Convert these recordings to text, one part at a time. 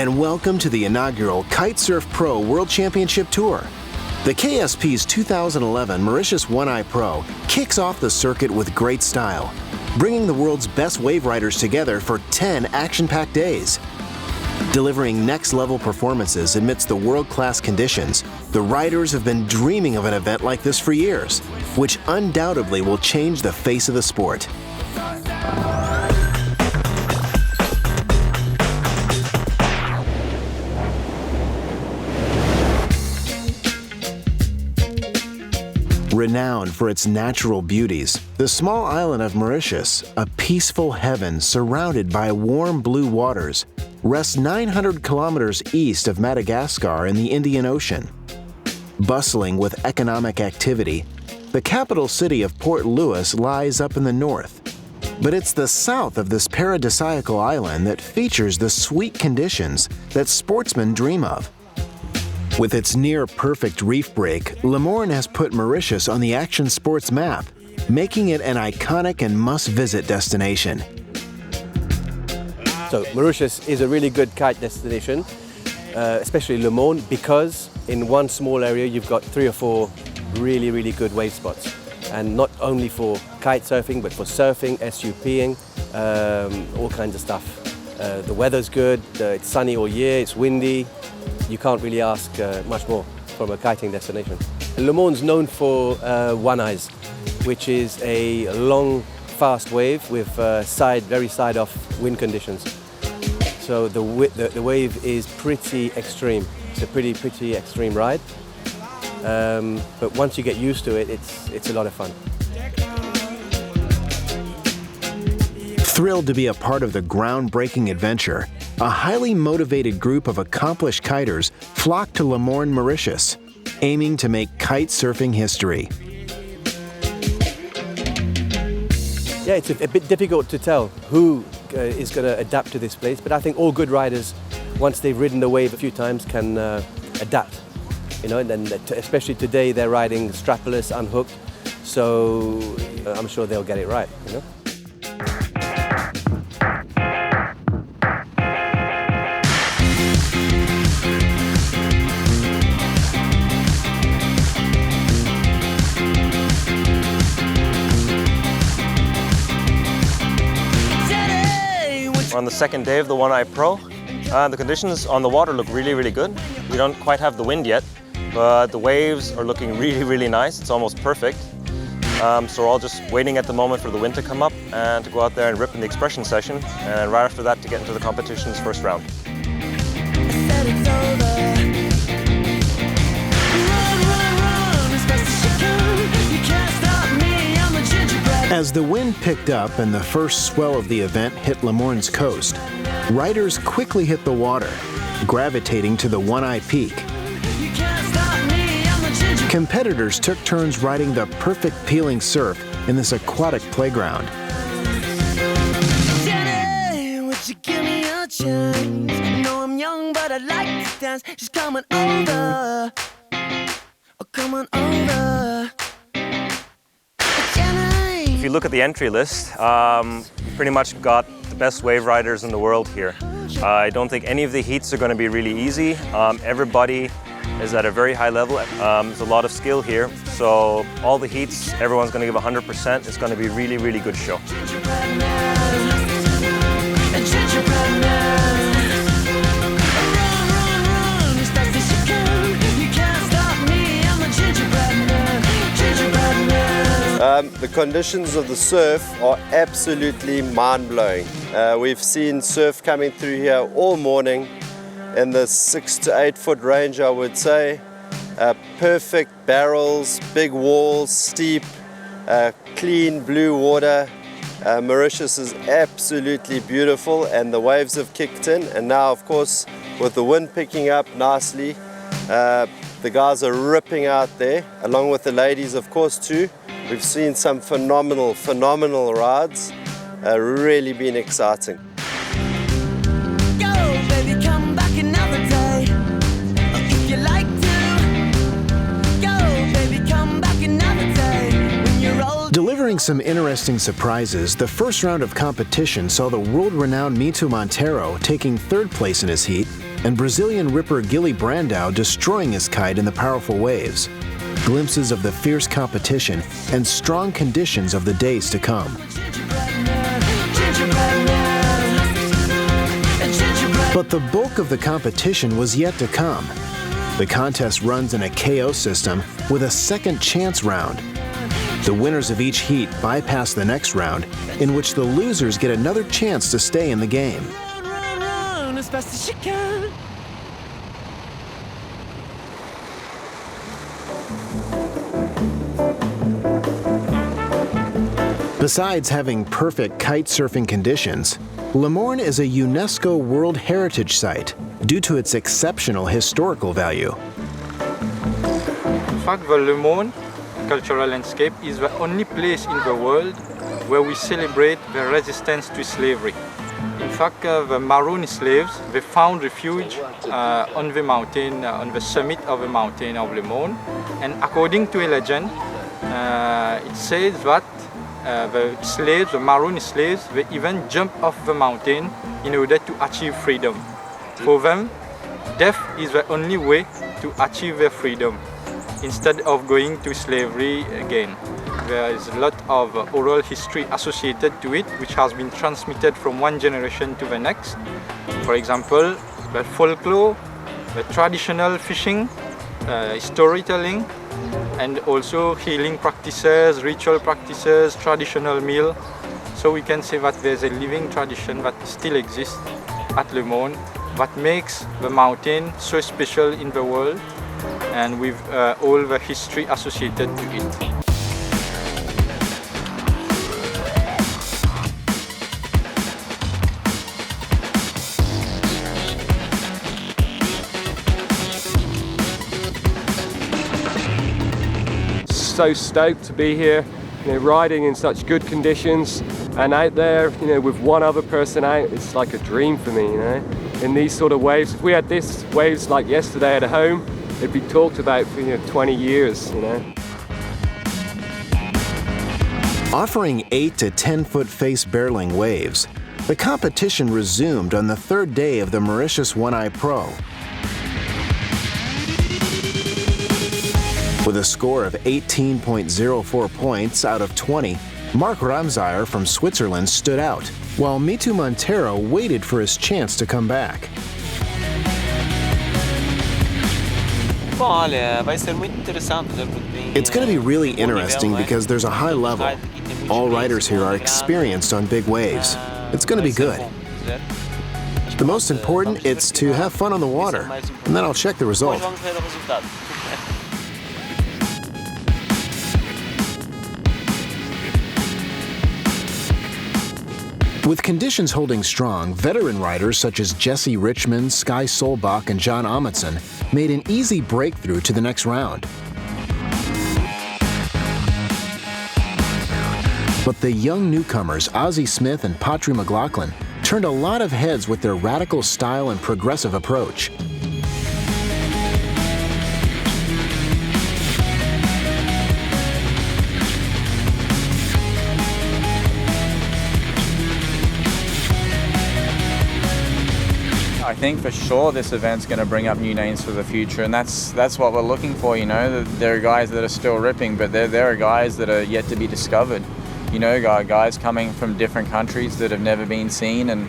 and welcome to the inaugural Kitesurf Pro World Championship Tour. The KSP's 2011 Mauritius One-Eye Pro kicks off the circuit with great style, bringing the world's best wave riders together for 10 action-packed days. Delivering next-level performances amidst the world-class conditions, the riders have been dreaming of an event like this for years, which undoubtedly will change the face of the sport. Renowned for its natural beauties, the small island of Mauritius, a peaceful heaven surrounded by warm blue waters, rests 900 kilometers east of Madagascar in the Indian Ocean. Bustling with economic activity, the capital city of Port Louis lies up in the north. But it's the south of this paradisiacal island that features the sweet conditions that sportsmen dream of. With its near-perfect reef break, Morne has put Mauritius on the action sports map, making it an iconic and must-visit destination. So Mauritius is a really good kite destination, especially Morne, because in one small area you've got 3 or 4 really good wave spots. And not only for kite surfing, but for surfing, SUPing, all kinds of stuff. The weather's good, it's sunny all year, it's windy. You can't really ask much more from a kiting destination. Morne's known for one-eyes, which is a long, fast wave with very side-off wind conditions. So the wave is pretty extreme. It's a pretty extreme ride. But once you get used to it, it's a lot of fun. Thrilled to be a part of the groundbreaking adventure, a highly motivated group of accomplished kiters flock to Morne, Mauritius, aiming to make kite surfing history. Yeah, it's a bit difficult to tell who is going to adapt to this place, but I think all good riders, once they've ridden the wave a few times, can adapt. You know, and then especially today they're riding strapless, unhooked, so I'm sure they'll get it right. You know. We're on the second day of the One-Eye Pro. The conditions on the water look really good. We don't quite have the wind yet, but the waves are looking really nice. It's almost perfect. So we're all just waiting at the moment for the wind to come up and to go out there and rip in the expression session, and right after that to get into the competition's first round. As the wind picked up and the first swell of the event hit Morne's coast, riders quickly hit the water, gravitating to the One-Eye Peak. Competitors took turns riding the perfect peeling surf in this aquatic playground. Jenny, would you give me a chance? I know I'm young, but I like to dance. She's coming over. Oh, come on over. If you look at the entry list, pretty much got the best wave riders in the world here. I don't think any of the heats are going to be really easy. Everybody is at a very high level. There's a lot of skill here. So all the heats, everyone's going to give 100%. It's going to be a really good show. The conditions of the surf are absolutely mind-blowing. We've seen surf coming through here all morning in the 6 to 8 foot range, I would say. Perfect barrels, big walls, steep, clean blue water. Mauritius is absolutely beautiful, and the waves have kicked in, and now of course with the wind picking up nicely, the guys are ripping out there, along with the ladies of course too. We've seen some phenomenal rides, really been exciting. Go, baby, come back another day. If you like to. Go, baby, come back another day. When you're old. Delivering Offering some interesting surprises, the first round of competition saw the world-renowned Mito Monteiro taking third place in his heat, and Brazilian ripper Gilly Brandao destroying his kite in the powerful waves. Glimpses of the fierce competition and strong conditions of the days to come. But the bulk of the competition was yet to come. The contest runs in a KO system with a second chance round. The winners of each heat bypass the next round, in which the losers get another chance to stay in the game. Run as fast as you can. Besides having perfect kite surfing conditions, Morne is a UNESCO World Heritage Site due to its exceptional historical value. In fact, the Morne cultural landscape is the only place in the world where we celebrate the resistance to slavery. In fact, the Maroon slaves, they found refuge on the mountain, on the summit of the mountain of Morne. And according to a legend, it says that the slaves, the Maroon slaves, they even jumped off the mountain in order to achieve freedom. For them, death is the only way to achieve their freedom, instead of going to slavery again. There is a lot of oral history associated to it, which has been transmitted from one generation to the next. For example, the folklore, the traditional fishing, storytelling, and also healing practices, ritual practices, traditional meal. So we can say that there's a living tradition that still exists at Morne that makes the mountain so special in the world, and with all the history associated to it. So stoked to be here, riding in such good conditions and out there, with one other person out. It's like a dream for me, in these sort of waves. If we had this waves like yesterday at home, it'd be talked about for 20 years, Offering 8 to 10 foot face barreling waves, the competition resumed on the third day of the Mauritius One-Eye Pro. With a score of 18.04 points out of 20, Mark Ramsayer from Switzerland stood out, while Mito Monteiro waited for his chance to come back. It's going to be really interesting because there's a high level. All riders here are experienced on big waves. It's going to be good. The most important, it's to have fun on the water, and then I'll check the result. With conditions holding strong, veteran riders such as Jesse Richmond, Sky Solbach, and John Amundsen made an easy breakthrough to the next round. But the young newcomers, Ozzie Smith and Patry McLaughlin, turned a lot of heads with their radical style and progressive approach. I think for sure this event's going to bring up new names for the future, and that's what we're looking for. There are guys that are still ripping, but there are guys that are yet to be discovered. Guys coming from different countries that have never been seen, and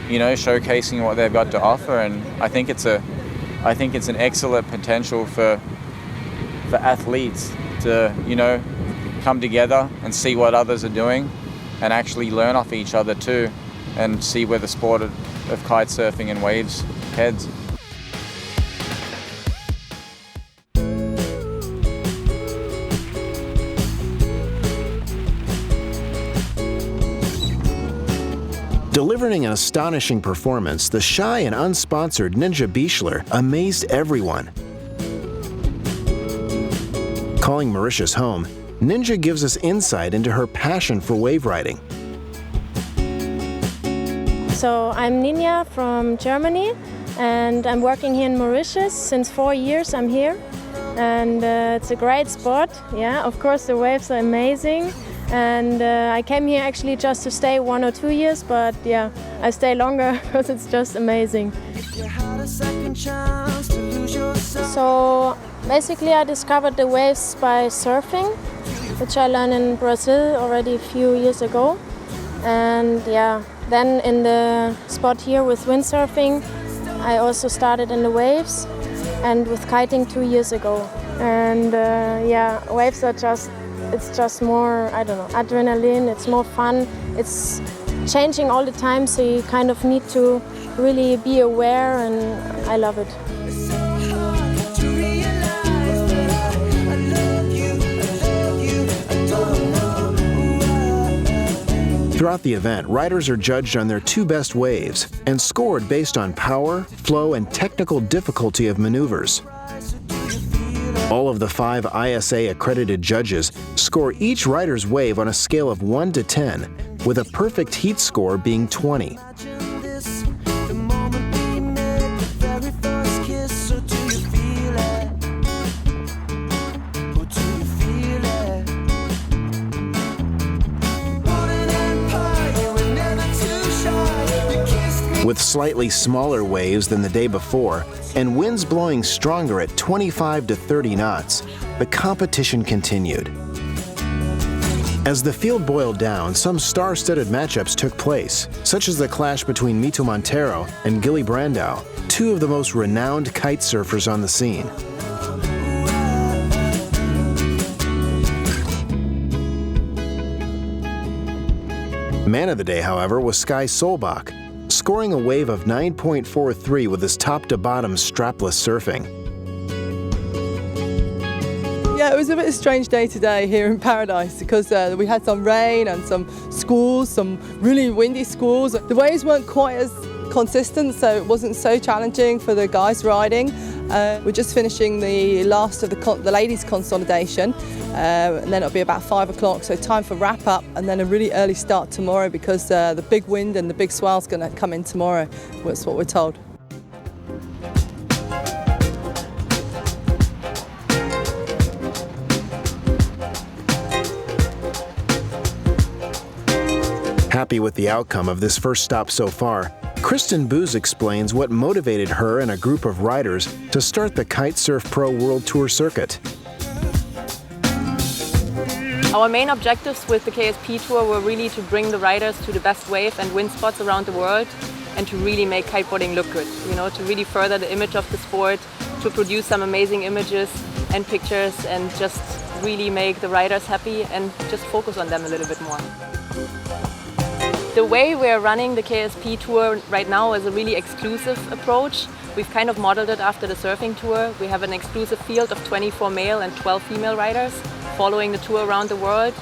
showcasing what they've got to offer. And I think it's an excellent potential for athletes to come together and see what others are doing, and actually learn off each other too, and see where the sport of kite surfing and waves heads. Delivering an astonishing performance, the shy and unsponsored Ninja Bieshler amazed everyone. Calling Mauritius home, Ninja gives us insight into her passion for wave riding. So I'm Ninja from Germany, and I'm working here in Mauritius. Since 4 years I'm here, and it's a great sport. Yeah, of course the waves are amazing, And I came here actually just to stay 1 or 2 years, but yeah, I stay longer because it's just amazing. So basically I discovered the waves by surfing, which I learned in Brazil already a few years ago. And yeah, then in the spot here with windsurfing, I also started in the waves, and with kiting 2 years ago. And yeah, waves are it's just more, I don't know, adrenaline, it's more fun. It's changing all the time, so you kind of need to really be aware, and I love it. Throughout the event, riders are judged on their 2 best waves and scored based on power, flow, and technical difficulty of maneuvers. All of the 5 ISA-accredited judges score each rider's wave on a scale of 1 to 10, with a perfect heat score being 20. With slightly smaller waves than the day before and winds blowing stronger at 25 to 30 knots, the competition continued. As the field boiled down, some star-studded matchups took place, such as the clash between Mito Montero and Gilly Brandau, 2 of the most renowned kite surfers on the scene. Man of the day, however, was Sky Solbach, scoring a wave of 9.43 with his top-to-bottom strapless surfing. Yeah, it was a bit of a strange day today here in Paradise because we had some rain and some squalls, some really windy squalls. The waves weren't quite as consistent, so it wasn't so challenging for the guys riding. We're just finishing the last of the ladies' consolidation, and then it'll be about 5 o'clock, so time for wrap up, and then a really early start tomorrow because the big wind and the big swell's going to come in tomorrow. That's what we're told. Happy with the outcome of this first stop so far, Kristen Booz explains what motivated her and a group of riders to start the Kitesurf Pro World Tour circuit. Our main objectives with the KSP Tour were really to bring the riders to the best wave and wind spots around the world and to really make kiteboarding look good, you know, to really further the image of the sport, to produce some amazing images and pictures and just really make the riders happy and just focus on them a little bit more. The way we're running the KSP Tour right now is a really exclusive approach. We've kind of modeled it after the surfing tour. We have an exclusive field of 24 male and 12 female riders following the tour around the world.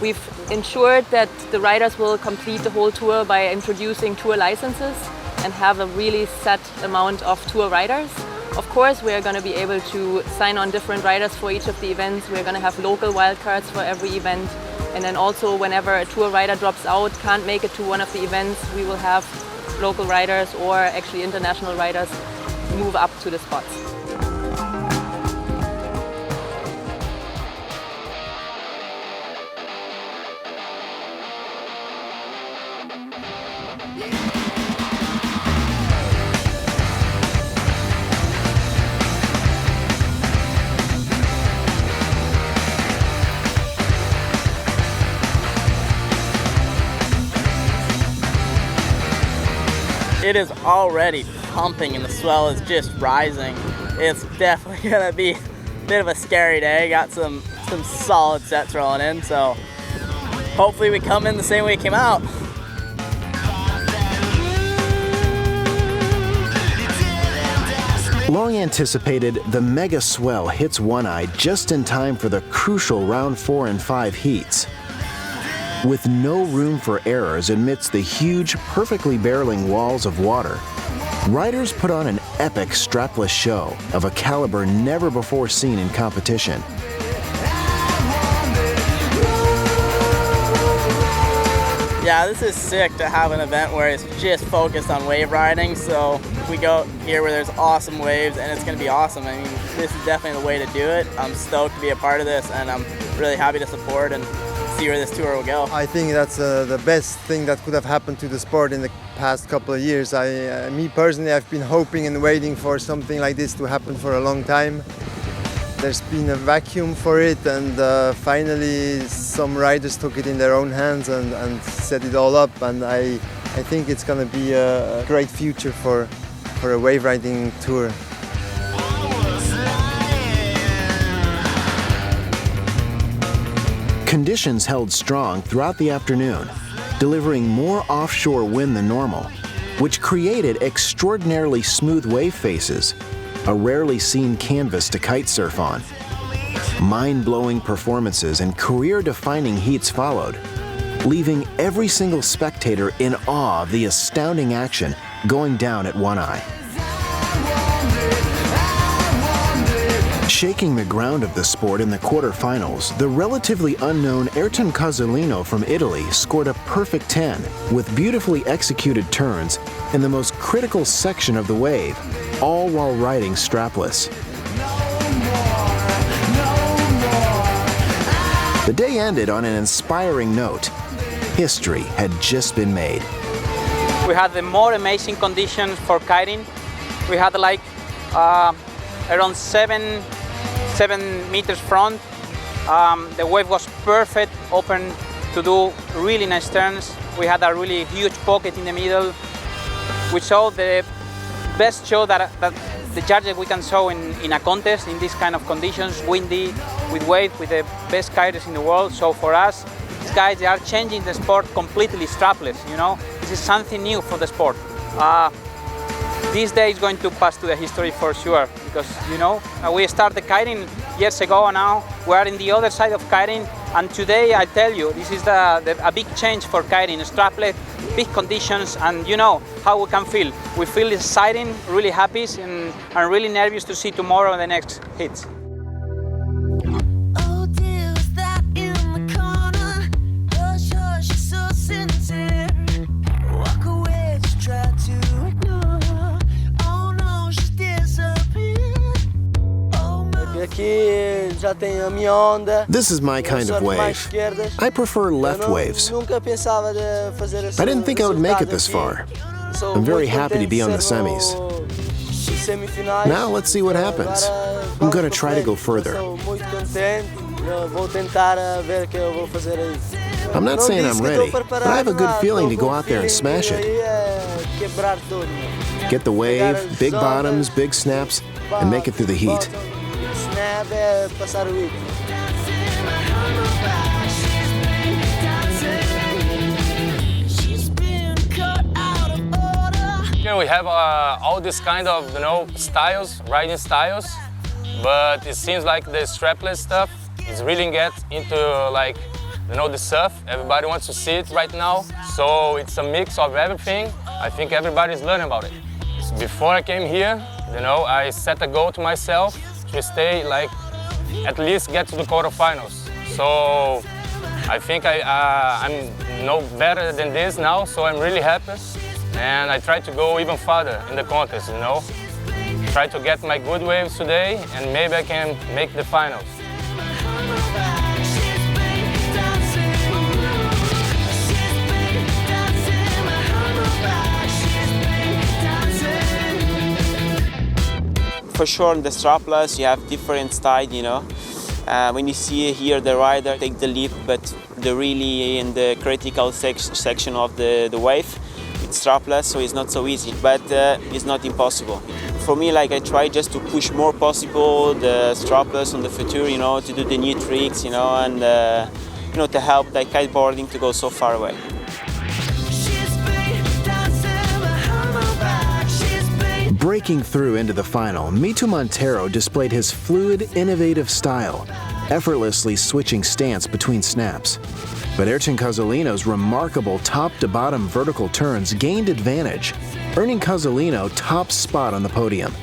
We've ensured that the riders will complete the whole tour by introducing tour licenses and have a really set amount of tour riders. Of course, we're going to be able to sign on different riders for each of the events. We're going to have local wildcards for every event. And then also, whenever a tour rider drops out, can't make it to one of the events, we will have local riders or actually international riders move up to the spots. It is already pumping and the swell is just rising. It's definitely gonna be a bit of a scary day. Got some solid sets rolling in, so hopefully we come in the same way we came out. Long anticipated, the mega swell hits One Eye just in time for the crucial round 4 and 5 heats. With no room for errors amidst the huge, perfectly barreling walls of water, riders put on an epic strapless show of a caliber never before seen in competition. Yeah, this is sick to have an event where it's just focused on wave riding. So we go here where there's awesome waves and it's going to be awesome. I mean, this is definitely the way to do it. I'm stoked to be a part of this and I'm really happy to support and see where this tour will go. I think that's the best thing that could have happened to the sport in the past couple of years. Me personally, I've been hoping and waiting for something like this to happen for a long time. There's been a vacuum for it, and finally some riders took it in their own hands and set it all up, and I think it's going to be a great future for a wave riding tour. Conditions held strong throughout the afternoon, delivering more offshore wind than normal, which created extraordinarily smooth wave faces, a rarely seen canvas to kitesurf on. Mind-blowing performances and career-defining heats followed, leaving every single spectator in awe of the astounding action going down at One Eye. Shaking the ground of the sport in the quarterfinals, the relatively unknown Ayrton Cozzolino from Italy scored a perfect 10 with beautifully executed turns in the most critical section of the wave, all while riding strapless. The day ended on an inspiring note. History had just been made. We had the more amazing conditions for kiting. We had like around 7 meters front. The wave was perfect, open to do really nice turns. We had a really huge pocket in the middle. We showed the best show that the judges we can show in a contest in these kind of conditions, windy, with wave, with the best kiters in the world. So for us, these guys, they are changing the sport completely strapless, you know. This is something new for the sport. This day is going to pass to the history for sure, because, you know, we started kiting years ago, and now we are in the other side of kiting, and today, I tell you, this is a big change for kiting, strapless, big conditions, and you know how we can feel. We feel exciting, really happy, and really nervous to see tomorrow the next hits. This is my kind of wave. I prefer left waves. I didn't think I would make it this far. I'm very happy to be on the semis. Now let's see what happens. I'm going to try to go further. I'm not saying I'm ready, but I have a good feeling to go out there and smash it. Get the wave, big bottoms, big snaps, and make it through the heat. Here we have all this kind of, you know, styles, riding styles, but it seems like the strapless stuff is really get into, like, you know, the surf. Everybody wants to see it right now, so it's a mix of everything. I think everybody's learning about it. So before I came here, you know, I set a goal to myself to stay, like, at least get to the quarterfinals. So I think I'm no better than this now, so I'm really happy. And I try to go even farther in the contest, you know. Try to get my good waves today, and maybe I can make the finals. For sure, in the strapless, you have different style, you know. When you see here the rider take the leap, but they're really in the critical section of the wave, it's strapless, so it's not so easy, but it's not impossible. For me, like, I try just to push more possible the strapless on the future, you know, to do the new tricks, you know, and you know, to help like kiteboarding to go so far away. Breaking through into the final, Mito Montero displayed his fluid, innovative style, effortlessly switching stance between snaps. But Ayrton Cozzolino's remarkable top-to-bottom vertical turns gained advantage, earning Cozzolino top spot on the podium.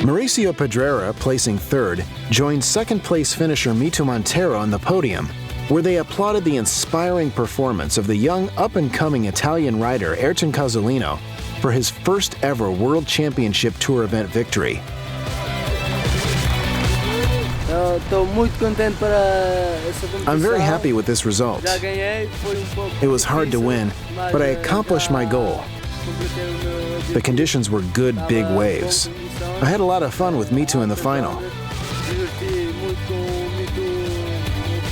Mauricio Pedrera, placing third, joined second-place finisher Mito Montero on the podium, where they applauded the inspiring performance of the young up-and-coming Italian rider Ayrton Cozzolino for his first-ever World Championship Tour event victory. I'm very happy with this result. It was hard to win, but I accomplished my goal. The conditions were good big waves. I had a lot of fun with Me Too in the final.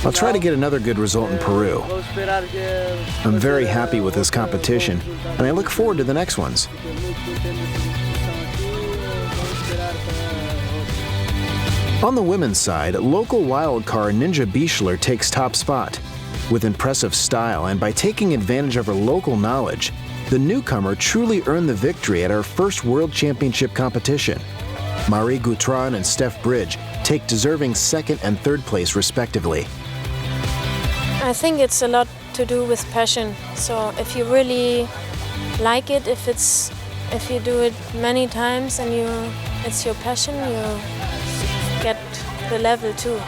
I'll try to get another good result in Peru. I'm very happy with this competition, and I look forward to the next ones. On the women's side, local wildcard Ninja Bichler takes top spot. With impressive style and by taking advantage of her local knowledge, the newcomer truly earned the victory at her first World Championship competition. Marie Goutran and Steph Bridge take deserving second and third place respectively. I think it's a lot to do with passion. So if you really like it, if you do it many times and it's your passion, you get the level too. You know?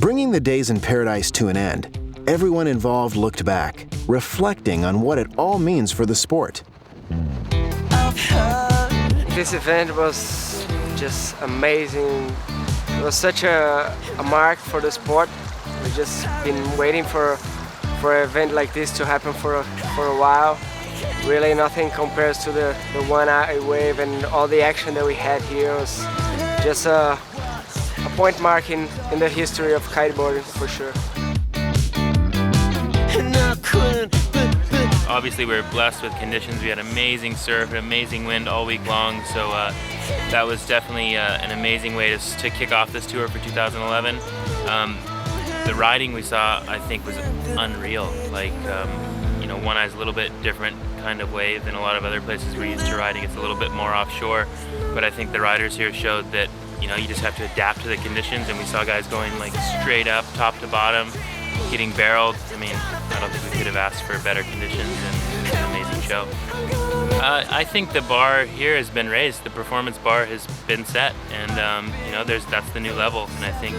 Bringing the days in paradise to an end, everyone involved looked back, reflecting on what it all means for the sport. This event was just amazing. It was such a mark for the sport. We've just been waiting for an event like this to happen for a while. Really nothing compares to the one-eye wave and all the action that we had here. It was just a point mark in the history of kiteboarding for sure. Obviously we were blessed with conditions. We had amazing surf, amazing wind all week long, so that was definitely an amazing way to kick off this tour for 2011. The riding we saw, I think, was unreal. Like, you know, One Eye's a little bit different kind of wave than a lot of other places we're used to riding. It's a little bit more offshore, but I think the riders here showed that, you know, you just have to adapt to the conditions, and we saw guys going like straight up, top to bottom, getting barreled. I mean, I don't think we could have asked for better conditions, and it's an amazing show. I think the bar here has been raised. The performance bar has been set, and you know, that's the new level. And I think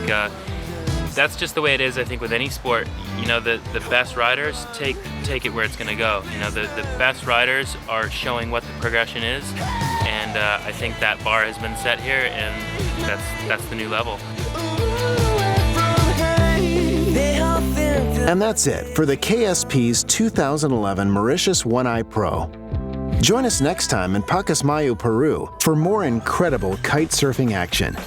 that's just the way it is. I think with any sport, you know, the best riders take it where it's going to go. You know, the best riders are showing what the progression is, and I think that bar has been set here, and that's the new level. And that's it for the KSP's 2011 Mauritius One Eye Pro. Join us next time in Pacasmayo, Peru for more incredible kite surfing action.